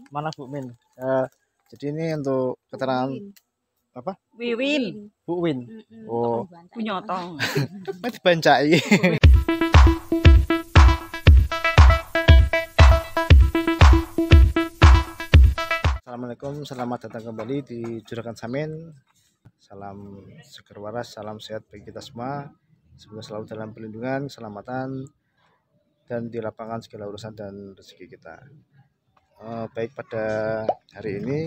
Mana Bu Min? Jadi ini untuk keterangan apa? Wiwin. Bu Win. Oh, Punyotong. ini dibancai. Assalamualaikum, selamat datang kembali di Juragan Samin. Salam seger waras, salam sehat bagi kita semua. Semoga selalu dalam perlindungan, keselamatan, dan di lapangan segala urusan dan rezeki kita. Baik, pada hari ini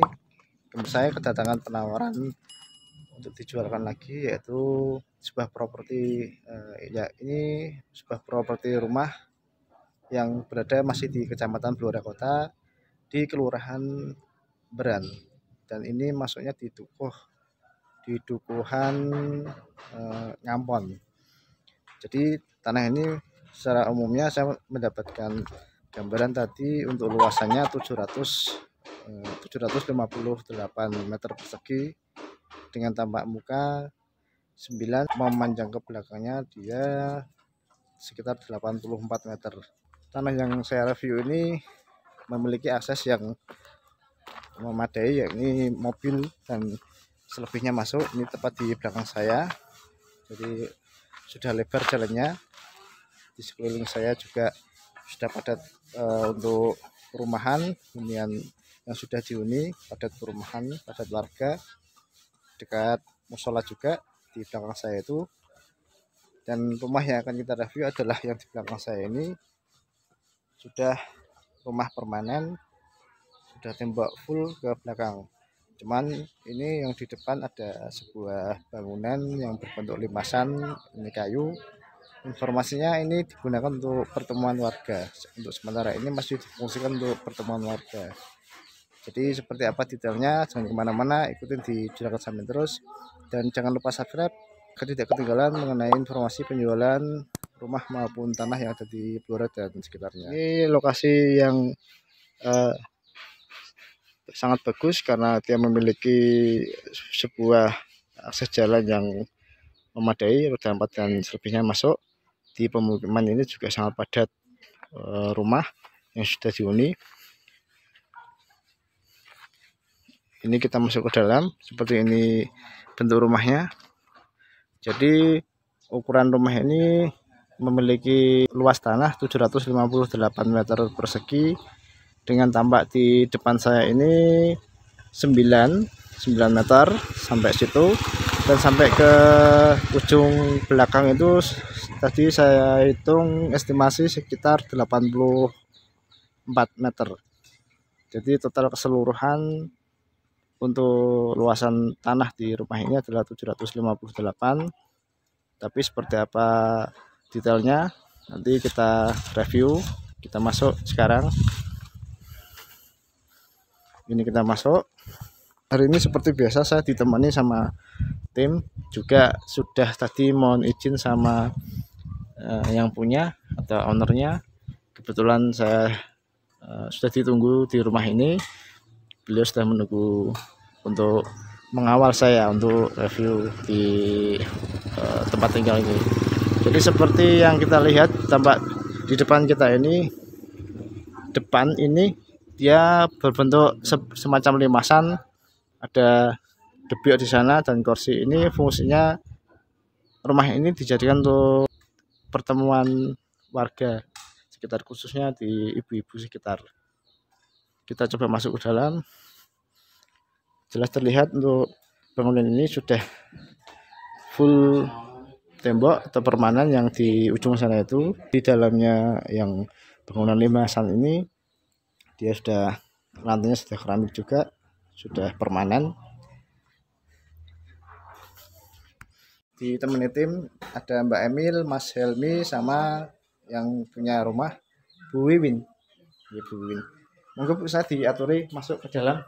saya kedatangan penawaran untuk dijualkan lagi, yaitu sebuah properti, ya ini sebuah properti rumah yang berada masih di Kecamatan Blora Kota di Kelurahan Beran, dan ini masuknya di Dukuhan Ngampon. Jadi tanah ini secara umumnya saya mendapatkan gambaran tadi untuk luasannya 758 meter persegi dengan tambak muka 9, memanjang ke belakangnya dia sekitar 84 meter. Tanah yang saya review ini memiliki akses yang memadai, yakni mobil dan selebihnya masuk. Ini tepat di belakang saya, jadi sudah lebar jalannya. Di sekeliling saya juga sudah padat untuk perumahan hunian yang sudah dihuni, padat perumahan, padat warga, dekat musola juga di belakang saya itu. Dan rumah yang akan kita review adalah yang di belakang saya ini, sudah rumah permanen, sudah tembok full ke belakang. Cuman ini yang di depan ada sebuah bangunan yang berbentuk limasan, ini kayu. Informasinya ini digunakan untuk pertemuan warga. Untuk sementara ini masih difungsikan untuk pertemuan warga. Jadi seperti apa detailnya, jangan kemana-mana, ikutin di Juragan Samin terus. Dan jangan lupa subscribe agar tidak ketinggalan mengenai informasi penjualan rumah maupun tanah yang ada di Blora dan sekitarnya. Ini lokasi yang sangat bagus karena dia memiliki sebuah akses jalan yang memadai, roda 4 dan selebihnya masuk. Di pemukiman ini juga sangat padat rumah yang sudah dihuni. Ini kita masuk ke dalam, seperti ini bentuk rumahnya. Jadi ukuran rumah ini memiliki luas tanah 758 meter persegi dengan tambak di depan saya ini 9 meter sampai situ, dan sampai ke ujung belakang itu tadi saya hitung estimasi sekitar 84 meter. Jadi total keseluruhan untuk luasan tanah di rumah ini adalah 758. Tapi seperti apa detailnya nanti kita review. Kita masuk sekarang. Ini kita masuk. Hari ini seperti biasa saya ditemani sama tim, juga sudah tadi mohon izin sama yang punya atau ownernya. Kebetulan saya sudah ditunggu di rumah ini. Beliau sudah menunggu untuk mengawal saya untuk review di tempat tinggal ini. Jadi seperti yang kita lihat tampak di depan kita ini, depan ini dia berbentuk semacam limasan, ada debyok di sana, dan kursi ini fungsinya rumah ini dijadikan untuk pertemuan warga sekitar, khususnya di ibu-ibu sekitar. Kita coba masuk ke dalam. Jelas terlihat untuk bangunan ini sudah full tembok atau permanen yang di ujung sana itu. Di dalamnya yang bangunan limasan ini dia sudah, lantainya sudah keramik juga, sudah permanen. Ditemani tim ada Mbak Emil, Mas Helmi, sama yang punya rumah Bu Wiwin. Ya, Bu Wiwin. Monggo Bu, saya diaturi masuk ke dalam.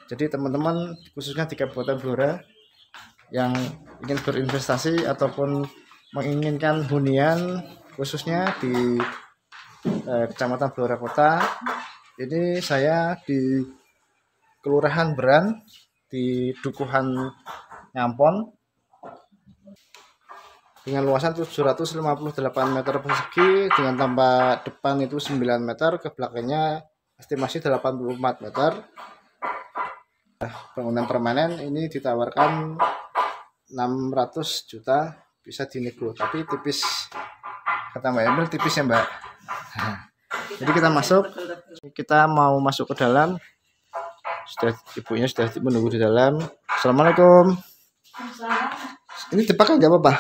Jadi teman-teman khususnya di Kabupaten Blora yang ingin berinvestasi ataupun menginginkan hunian khususnya di Kecamatan Blora Kota, ini saya di Kelurahan Beran di Dukuhan Ngampon dengan luasan 758 meter persegi dengan tambak depan itu 9 meter, ke belakangnya estimasi 84 meter. Bangunan permanen ini ditawarkan 600 juta, bisa dinego, tapi tipis, kata Mbak Emil tipis ya Mbak. Jadi kita masuk, kita mau masuk ke dalam. Sudah, ibunya sudah menunggu di dalam. Assalamualaikum. Ini dipakai nggak apa-apa?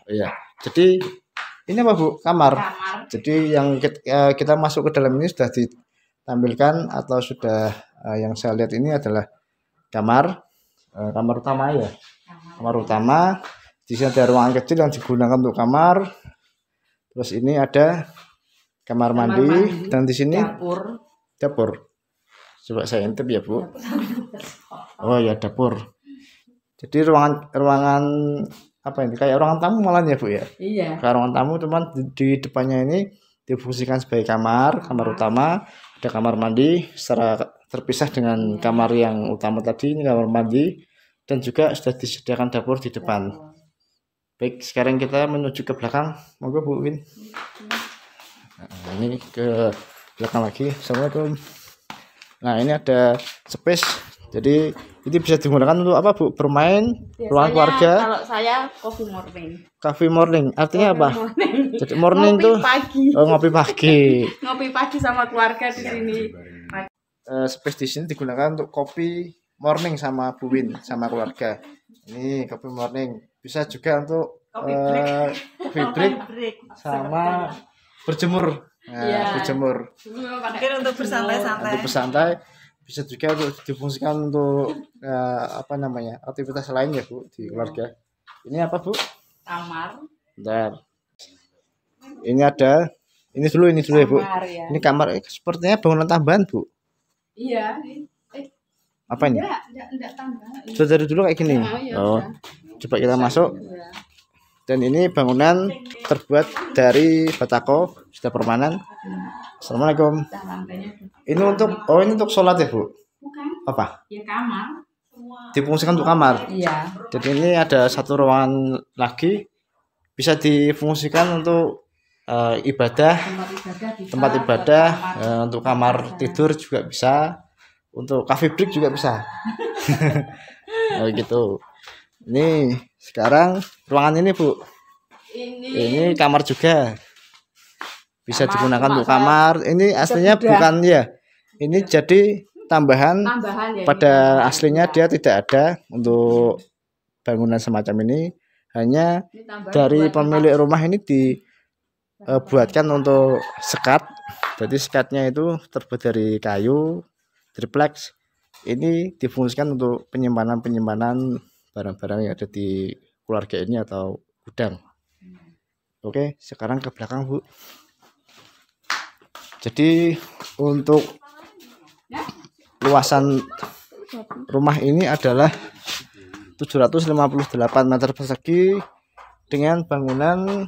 Oh, iya. Jadi ini apa Bu? Kamar. Jadi yang kita masuk ke dalam ini sudah ditampilkan atau sudah yang saya lihat ini adalah kamar utama ya. Kamar utama. Di sini ada ruangan kecil yang digunakan untuk kamar. Terus ini ada kamar mandi dan di sini dapur. Coba saya intip ya Bu. Oh ya, dapur. Jadi ruangan apa ini? Kayak ruangan tamu malah ya Bu ya? Iya. Kayak ruangan tamu, cuman di depannya ini difungsikan sebagai kamar utama. Ada kamar mandi secara terpisah dengan kamar yang utama tadi. Ini kamar mandi dan juga sudah disediakan dapur di depan. Baik, sekarang kita menuju ke belakang. Monggo Bu Win. Nah, ini ke belakang lagi. Assalamualaikum. Nah, ini ada space. Jadi ini bisa digunakan untuk apa Bu? Bermain, ruang keluarga. Kalau saya coffee morning. Coffee morning. Artinya apa? Morning. Jadi morning Ngopi tuh pagi. Oh, ngopi pagi. Ngopi pagi sama keluarga di sini. Space di sini digunakan untuk kopi morning sama Bu Win sama keluarga. Ini kopi morning. Bisa juga untuk coffee break sama berjemur. Nah, berjemur. Mungkin untuk bersantai-santai. Untuk bersantai. Bisa juga untuk difungsikan untuk apa namanya, aktivitas lain ya Bu di keluarga. Ini apa Bu? Kamar. Bentar. Ini ada. Ini dulu ya Bu. Ya. Ini kamar. Sepertinya bangunan tambahan Bu. Iya. Apa ini? Enggak tambah. Sudah dari dulu kayak gini. Oh. Coba kita masuk. Dan ini bangunan terbuat dari batako, sudah permanen. Assalamualaikum. Ini untuk sholat ya Bu? Bukan. Apa? Ya kamar. Difungsikan untuk kamar. Iya. Jadi ini ada satu ruangan lagi, bisa difungsikan untuk ibadah, tempat ibadah, untuk kamar tidur juga bisa, untuk coffee break juga bisa. Oh, gitu. Ini sekarang ruangan ini Bu. Ini kamar juga. Bisa digunakan untuk kamar. Ini aslinya bukan ya. Ini jadi tambahan ya, pada aslinya dia tidak ada untuk bangunan semacam ini. Hanya dari pemilik rumah ini dibuatkan untuk sekat. Jadi sekatnya itu terbuat dari kayu triplex. Ini difungsikan untuk penyimpanan barang-barang yang ada di keluarga ini atau gudang. Oke, sekarang ke belakang Bu. Jadi untuk luasan rumah ini adalah 758 meter persegi dengan bangunan,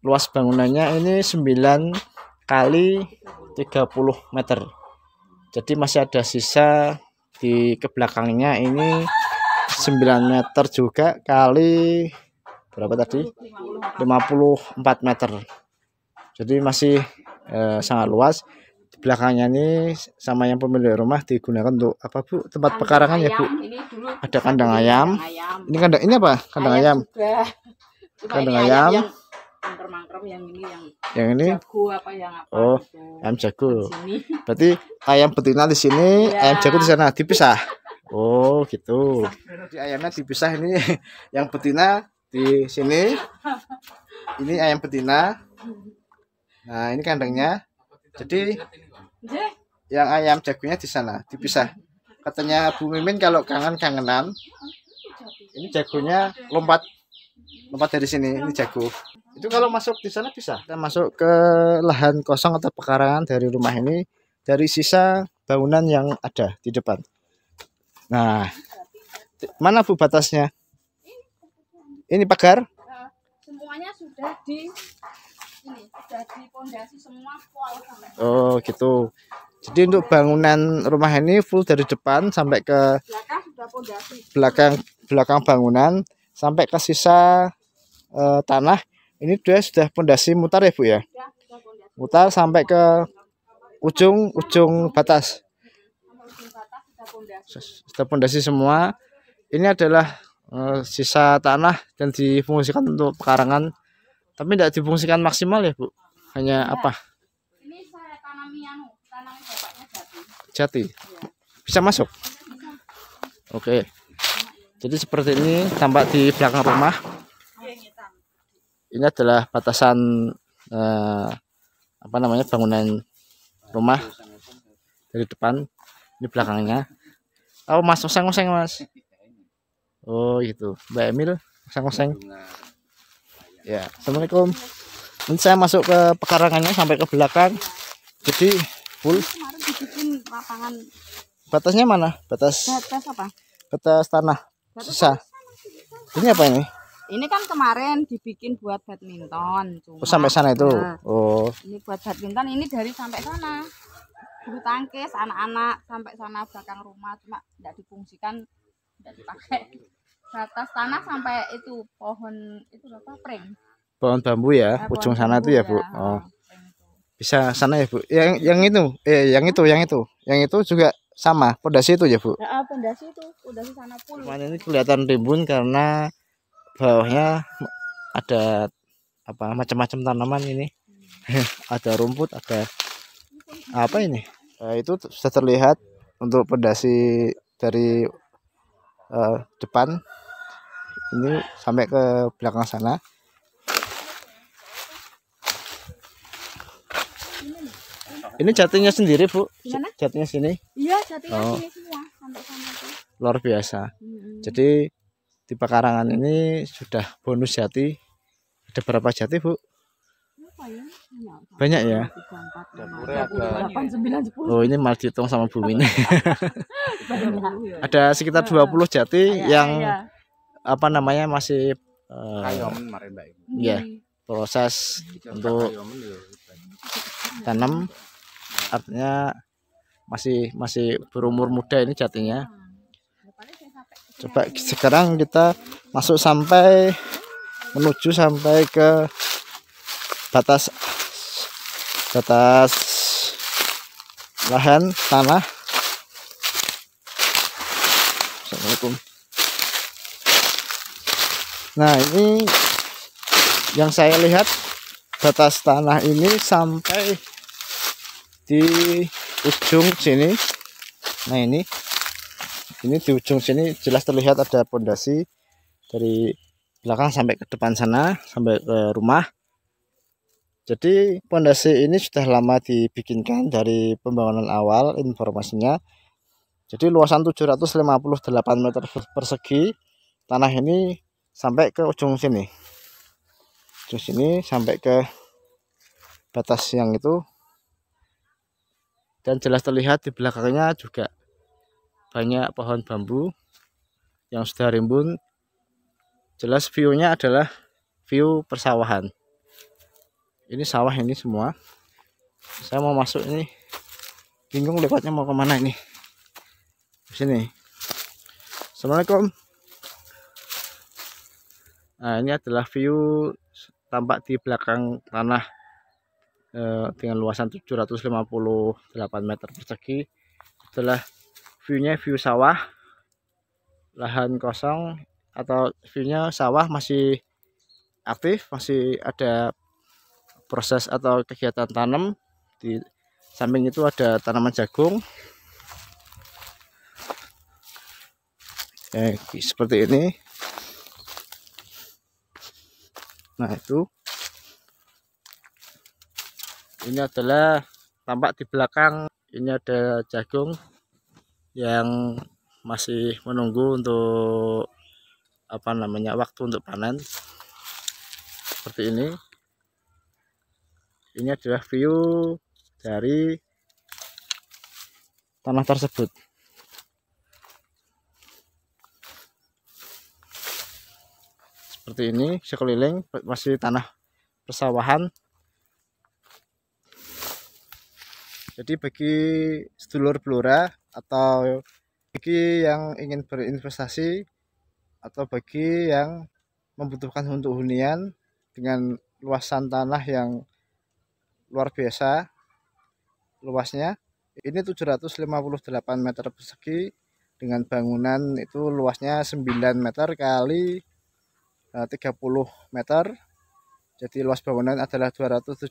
luas bangunannya ini 9 kali 30 meter. Jadi masih ada sisa di kebelakangnya ini 9 meter juga kali berapa tadi? 54 meter. Jadi masih sangat luas. Di belakangnya ini sama yang pemilik rumah digunakan untuk apa Bu? Tempat pekarangan ya Bu? Ada kandang ayam. Ini kandang, ini apa? Kandang ayam. Kandang ayam. Yang ini jago apa yang apa? Oh, gitu. Ayam jago. Berarti ayam betina di sini, ya. Ayam jago di sana dipisah. Oh, gitu. Jadi ayamnya dipisah, ini yang betina di sini. Ini ayam betina. Nah, ini kandangnya. Jadi yang ayam jagonya di sana dipisah. Katanya Bu Mimin kalau kangenan, ini jagonya lompat dari sini. Ini jago. Itu kalau masuk di sana bisa. Kita masuk ke lahan kosong atau pekarangan dari rumah ini dari sisa bangunan yang ada di depan. Nah, mana Bu batasnya? Ini pagar? Semuanya sudah di pondasi semua. Oh, gitu. Jadi untuk bangunan rumah ini full dari depan sampai ke belakang bangunan sampai ke sisa tanah. Ini sudah pondasi mutar ya Bu ya? Mutar sampai ke ujung batas. Sampai ujung batas sudah pondasi. Sudah pondasi semua. Ini adalah sisa tanah dan difungsikan untuk pekarangan, tapi tidak difungsikan maksimal ya Bu. Hanya Iya. apa? Ini saya tanami bapaknya jati. Jati. Iya. Bisa masuk. Bisa. Oke. Jadi seperti ini tampak di belakang rumah. Ini adalah batasan bangunan rumah dari depan. Ini belakangnya. Oh, Mas oseng-oseng Mas. Oh gitu, Mbak Emil oseng-oseng. Ya, assalamualaikum. Ini saya masuk ke pekarangannya sampai ke belakang. Jadi full. Kemarin dibikin lapangan. Batasnya mana? Batas Apa? batas tanah. Sisa. Ini apa ini? Ini kan kemarin dibikin buat badminton. Oh, sampai sana itu. Nah, Oh, ini buat badminton, ini dari sampai sana. Bulu tangkis anak-anak sampai sana belakang rumah, cuma tidak difungsikan, tidak dipakai. Batas tanah sampai itu pohon itu apa? Pring. pohon bambu ya, Pohon ujung sana bambu itu ya, Bu. ya. Oh, Pring itu. bisa sana ya, Bu. Yang itu, yang itu juga sama, pondasi itu ya, Bu. Nah, pondasi sana full. Cuman ini kelihatan rimbun karena bawahnya ada apa macam-macam tanaman ini. Ada rumput, ada apa ini? Itu sudah terlihat untuk pondasi dari depan ini sampai ke belakang sana. Ini jatinya sendiri, Bu. Gimana? Jatinya sini. Iya, jatinya Oh. sini semua sampai sana tuh. Luar biasa. Mm-mm. Jadi di pekarangan ini sudah bonus jati. Ada berapa jati, Bu? Apa ya? Banyak ya. 8, 9, 10. Oh, ini malah dihitung sama Bu ini. Ada sekitar 20 jati yang apa namanya masih ya proses untuk tanam, artinya masih berumur muda ini jatinya. Coba sekarang kita masuk menuju sampai ke batas lahan tanah. Assalamualaikum. Nah, ini yang saya lihat batas tanah ini sampai di ujung sini. Nah, ini di ujung sini jelas terlihat ada pondasi dari belakang sampai ke depan sana, sampai ke rumah. Jadi pondasi ini sudah lama dibikinkan dari pembangunan awal informasinya. Jadi luasan 758 meter persegi tanah ini sampai ke ujung sini. Ujung sini sampai ke batas yang itu. Dan jelas terlihat di belakangnya juga banyak pohon bambu yang sudah rimbun. Jelas view-nya adalah view persawahan. Ini sawah ini semua. Saya mau masuk ini, bingung lewatnya mau kemana ini. Sini. Assalamualaikum. Nah, ini adalah view tampak di belakang tanah dengan luasan 758 meter persegi. Adalah view-nya view sawah, lahan kosong, atau view-nya sawah masih aktif, masih ada proses atau kegiatan tanam. Di samping itu ada tanaman jagung. Seperti ini. Nah, itu ini adalah tampak di belakang, ini ada jagung yang masih menunggu untuk waktu untuk panen. Seperti ini. Ini adalah view dari tanah tersebut. Seperti ini, sekeliling masih tanah persawahan. Jadi bagi sedulur Blora atau bagi yang ingin berinvestasi atau bagi yang membutuhkan untuk hunian dengan luasan tanah yang luar biasa, luasnya. Ini 758 meter persegi dengan bangunan itu luasnya 9 meter kali 30 meter. Jadi luas bangunan adalah 270,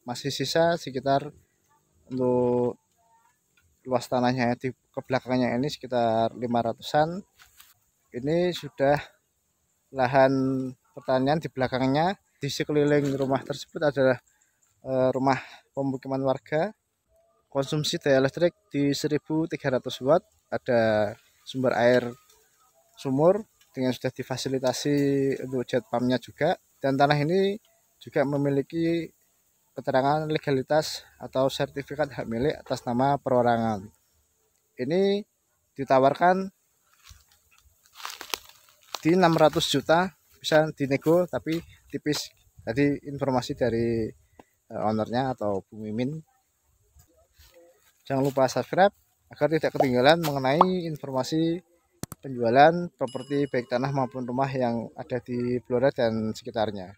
masih sisa sekitar untuk luas tanahnya di ke belakangnya ini sekitar 500-an. Ini sudah lahan pertanian di belakangnya. Di sekeliling rumah tersebut adalah rumah pemukiman warga. Konsumsi daya listrik di 1300 watt, ada sumber air sumur dengan sudah difasilitasi untuk jet pumpnya juga, dan tanah ini juga memiliki keterangan legalitas atau sertifikat hak milik atas nama perorangan. Ini ditawarkan di 600 juta, bisa dinego tapi tipis. Tadi informasi dari ownernya atau Bu Mimin. Jangan lupa subscribe agar tidak ketinggalan mengenai informasi penjualan properti baik tanah maupun rumah yang ada di Blora dan sekitarnya.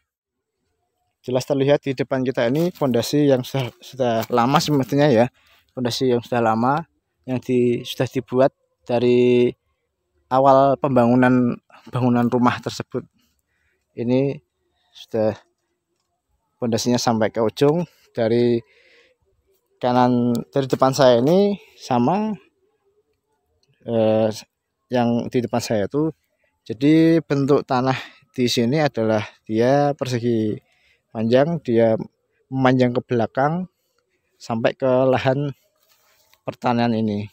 Jelas terlihat di depan kita ini fondasi yang sudah lama semestinya ya. Fondasi yang sudah lama yang sudah dibuat dari awal bangunan rumah tersebut. Ini sudah fondasinya sampai ke ujung. Dari depan saya ini sama yang di depan saya itu. Jadi bentuk tanah di sini adalah dia persegi panjang, dia memanjang ke belakang sampai ke lahan pertanian ini.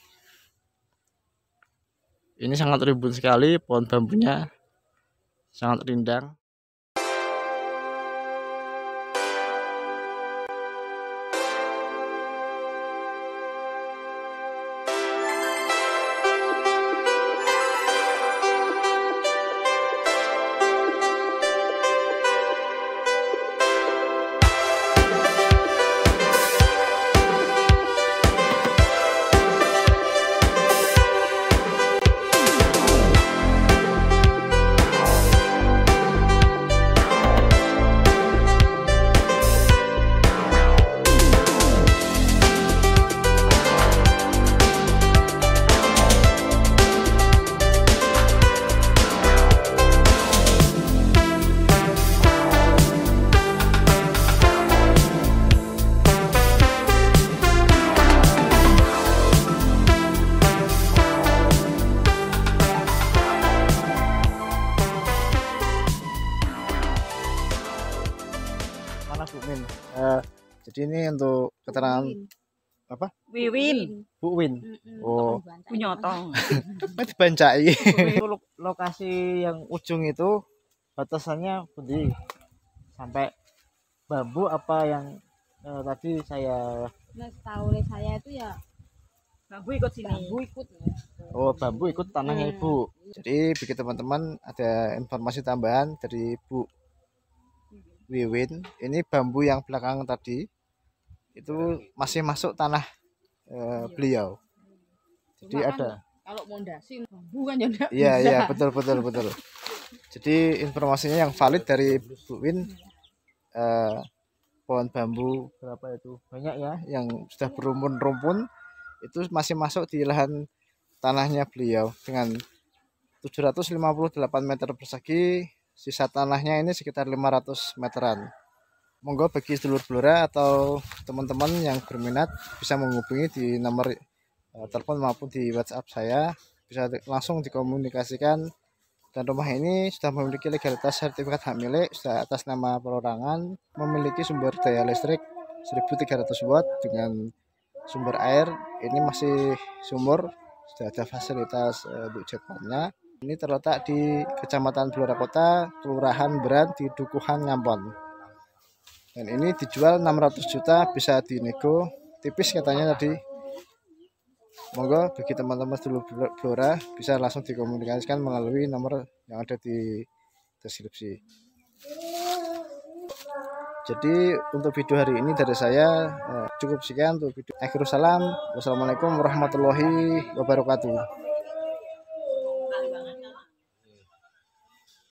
Ini sangat rimbun sekali, pohon bambunya sangat rindang. Jadi ini untuk keterangan apa? Wiwin. Bu Win. Oh, Punyotong. dibancai. Lokasi yang ujung itu batasannya pundi? Sampai bambu apa yang tadi saya tahu saya itu ya Bambu ikut sini. bambu ikut. Oh, bambu ikut tanahnya Ibu. Jadi bagi teman-teman ada informasi tambahan dari Bu Wiwin. Ini bambu yang belakang tadi itu masih masuk tanah beliau. Jadi Cuma ada. Kalau mondasi bambu kan ya enggak Iya, bisa. iya, betul. Jadi informasinya yang valid dari Bu Win, pohon bambu berapa itu? Banyak ya yang sudah berumpun-rumpun itu masih masuk di lahan tanahnya beliau dengan 758 meter persegi. Sisa tanahnya ini sekitar 500 meteran. Monggo bagi sedulur Blora atau teman-teman yang berminat bisa menghubungi di nomor telepon maupun di WhatsApp saya, bisa langsung dikomunikasikan. Dan rumah ini sudah memiliki legalitas sertifikat hak milik, sudah atas nama perorangan, memiliki sumber daya listrik 1300 watt dengan sumber air ini masih sumur, sudah ada fasilitas untuk jet pumpnya. Ini terletak di Kecamatan Blora Kota, Kelurahan Beran di Dukuhan Ngampon. Dan ini dijual 600 juta, bisa dinego tipis katanya tadi. Monggo bagi teman-teman dulu Blora bisa langsung dikomunikasikan melalui nomor yang ada di deskripsi. Jadi untuk video hari ini dari saya cukup sekian untuk video. Akhirul salam. Wassalamualaikum warahmatullahi wabarakatuh.